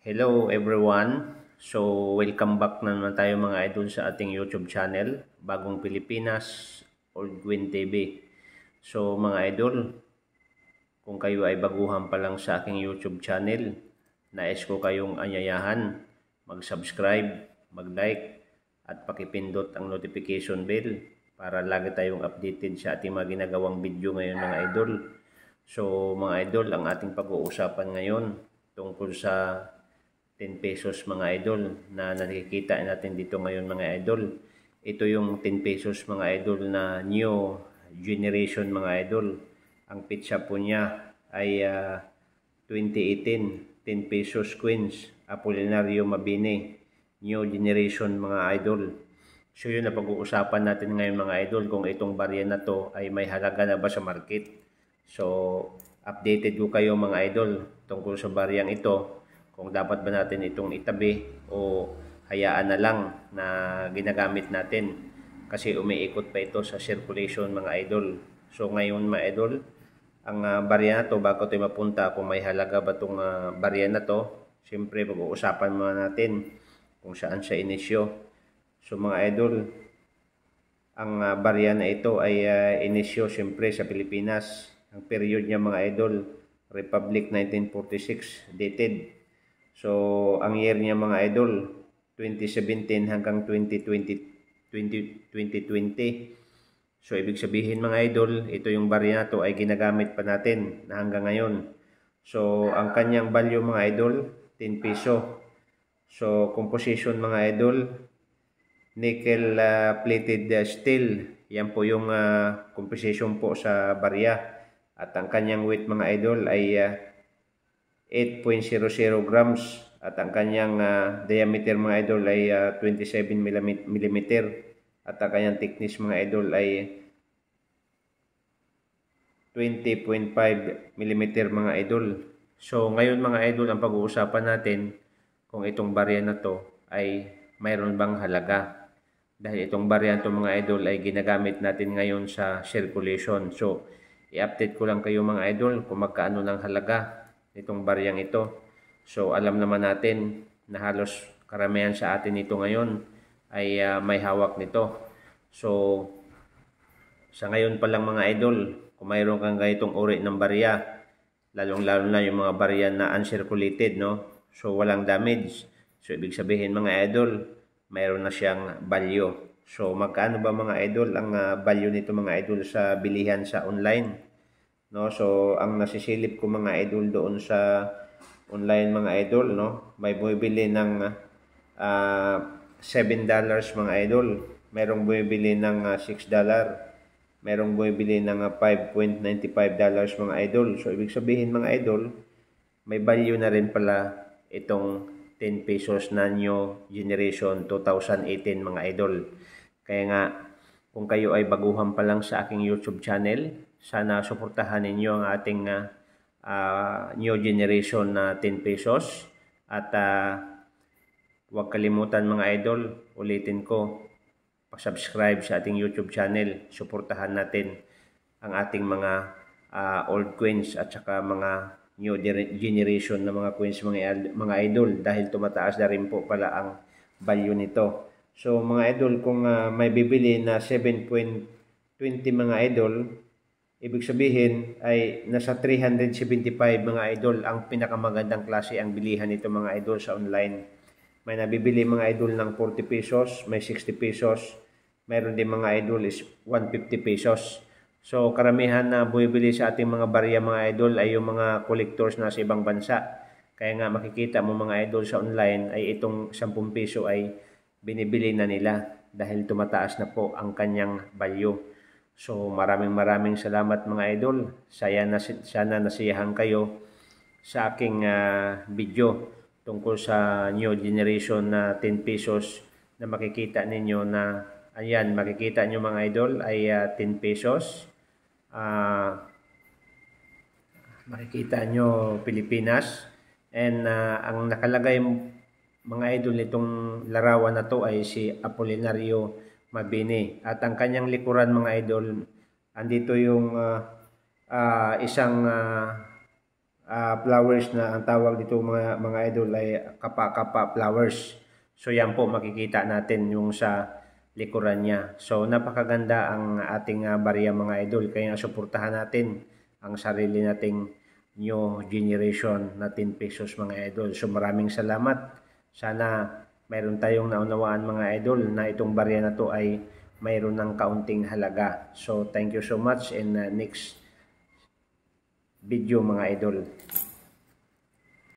Hello everyone. So welcome back na naman tayo mga idol sa ating YouTube channel, Bagong Pilipinas, Old Gwin TV. So mga idol, kung kayo ay baguhan pa lang sa aking YouTube channel, nais ko kayong anyayahan, mag-subscribe, mag-like, at pakipindot ang notification bell para lagi tayong updated sa ating mga ginagawang video ngayon mga idol. So mga idol, ang ating pag-uusapan ngayon tungkol sa 10 pesos mga idol na nakikita natin dito ngayon mga idol. Ito yung 10 pesos mga idol na new generation mga idol. Ang pizza po niya ay 2018 10 pesos coins Apolinario Mabini new generation mga idol. So yun na pag-uusapan natin ngayon mga idol kung itong barya na to ay may halaga na ba sa market. So updated ko kayo mga idol tungkol sa baryang ito, kung dapat ba natin itong itabi o hayaan na lang na ginagamit natin kasi umiikot pa ito sa circulation mga idol. So ngayon mga idol, ang barya na to, bago tayo mapunta kung may halaga ba itong barya na to, siyempre pag-uusapan muna natin kung saan siya inisyo. So mga idol, ang barya na ito ay inisyo siyempre sa Pilipinas. Ang period niya mga idol, Republic 1946 dated. So, ang year niya mga idol, 2017 hanggang 2020. So, ibig sabihin mga idol, ito yung barya na to ay ginagamit pa natin na hanggang ngayon. So, ang kanyang value mga idol, 10 peso. So, composition mga idol, nickel plated steel. Yan po yung composition po sa barya. At ang kanyang weight mga idol ay 8.00 grams at ang kanyang diameter mga idol ay 27 mm at ang kanyang thickness mga idol ay 20.5 mm mga idol. So ngayon mga idol, ang pag-uusapan natin kung itong barya na to ay mayroon bang halaga. Dahil itong barya na to mga idol ay ginagamit natin ngayon sa circulation. So i-update ko lang kayo mga idol kung magkaano ng halaga itong baryang ito. So alam naman natin na halos karamihan sa atin ito ngayon ay may hawak nito. So sa ngayon pa lang mga idol, kung mayroon kang ganitong uri ng barya, lalong-lalo na yung mga barya na uncirculated, no? So walang damage. So ibig sabihin mga idol, mayroon na siyang value. So magkano ba mga idol ang value nito mga idol sa bilihan sa online? No, so ang nasisilip ko mga idol doon sa online mga idol, no, may bumibili ng $7 mga idol, merong bumibili ng $6, merong bumibili ng $5.95 mga idol. So ibig sabihin mga idol, may value na rin pala itong 10 pesos na new generation 2018 mga idol. Kaya nga, kung kayo ay baguhan pa lang sa aking YouTube channel, sana suportahan ninyo ang ating new generation na 10 pesos. At huwag kalimutan mga idol, ulitin ko, pa-subscribe sa ating YouTube channel. Suportahan natin ang ating mga old coins at saka mga new generation na mga coins mga idol, dahil tumataas na rin po pala ang value nito. So mga idol, kung may bibili na 7.20 mga idol, ibig sabihin ay nasa 375 mga idol ang pinakamagandang klase ang bilihan nito mga idol sa online. May nabibili mga idol ng 40 pesos, may 60 pesos, mayroon din mga idol is 150 pesos. So karamihan na bumibili sa ating mga barya mga idol ay yung mga collectors na sa ibang bansa. Kaya nga makikita mo mga idol sa online ay itong 10 peso ay binibili na nila dahil tumataas na po ang kanyang value. So maraming salamat mga idol. Sana nasiyahan kayo sa aking video tungkol sa new generation na 10 pesos na makikita ninyo na, ayan, makikita nyo mga idol ay 10 pesos. Makikita nyo Pilipinas, and ang nakalagay mga idol nitong larawan na to ay si Apolinario Mabini. At ang kanyang likuran mga idol, andito yung isang flowers na ang tawag dito mga idol ay kapa-kapa flowers. So yan po makikita natin yung sa likuran niya. So napakaganda ang ating barya mga idol. Kaya suportahan natin ang sarili nating new generation na 10 pesos mga idol. So maraming salamat. Sana mayroon tayong naunawaan mga idol na itong barya na to ay mayroon ng kaunting halaga. So thank you so much, and next video mga idol.